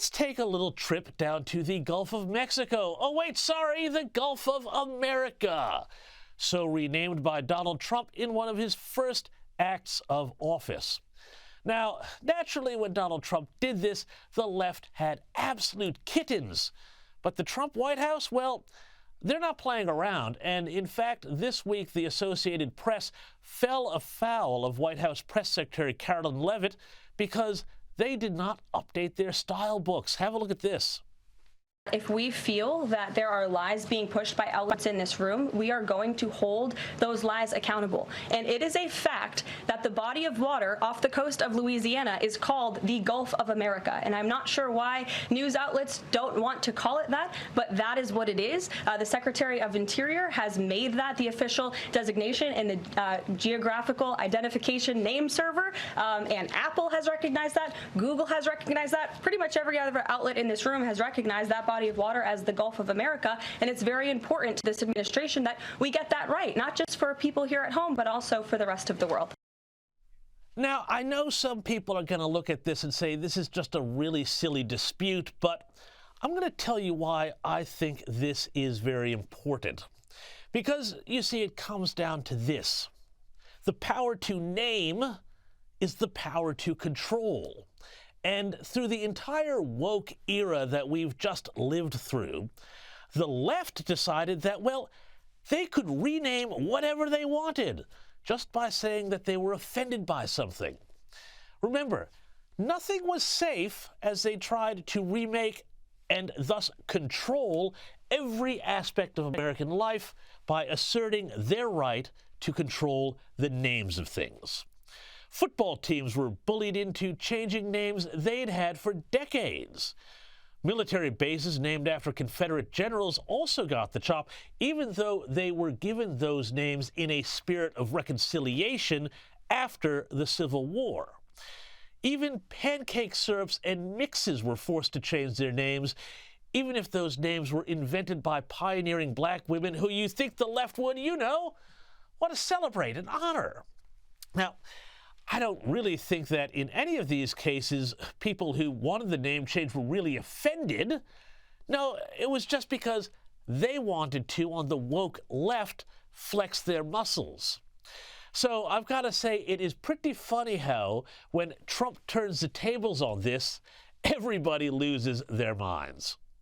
let's take a little trip down to the Gulf of Mexico. Oh, wait, sorry, the Gulf of America. So renamed by Donald Trump in one of his first acts of office. Now, naturally, when Donald Trump did this, the left had absolute kittens. But the Trump White House, well, they're not playing around. And in fact, this week, the Associated Press fell afoul of White House Press Secretary Karoline Leavitt because they did not update their style books. Have a look at this. If we feel that there are lies being pushed by outlets in this room, we are going to hold those lies accountable. And it is a fact that the body of water off the coast of Louisiana is called the Gulf of America. And I'm not sure why news outlets don't want to call it that, but that is what it is. The Secretary of Interior has made that the official designation in the geographical identification name server, and Apple has recognized that, Google has recognized that, pretty much every other outlet in this room has recognized that body of water as the Gulf of America, and it's very important to this administration that we get that right, not just for people here at home, but also for the rest of the world. Now, I know some people are going to look at this and say this is just a really silly dispute, but I'm going to tell you why I think this is very important. Because, you see, it comes down to this. The power to name is the power to control. And through the entire woke era that we've just lived through, the left decided that, well, they could rename whatever they wanted just by saying that they were offended by something. Remember, nothing was safe as they tried to remake and thus control every aspect of American life by asserting their right to control the names of things. Football teams were bullied into changing names they'd had for decades. Military bases named after Confederate generals also got the chop, even though they were given those names in a spirit of reconciliation after the Civil War. Even pancake syrups and mixes were forced to change their names, even if those names were invented by pioneering black women who you think the left would, want to celebrate and honor. Now, I don't really think that in any of these cases, people who wanted the name change were really offended. No, it was just because they wanted to, on the woke left, flex their muscles. So I've got to say, it is pretty funny how, when Trump turns the tables on this, everybody loses their minds.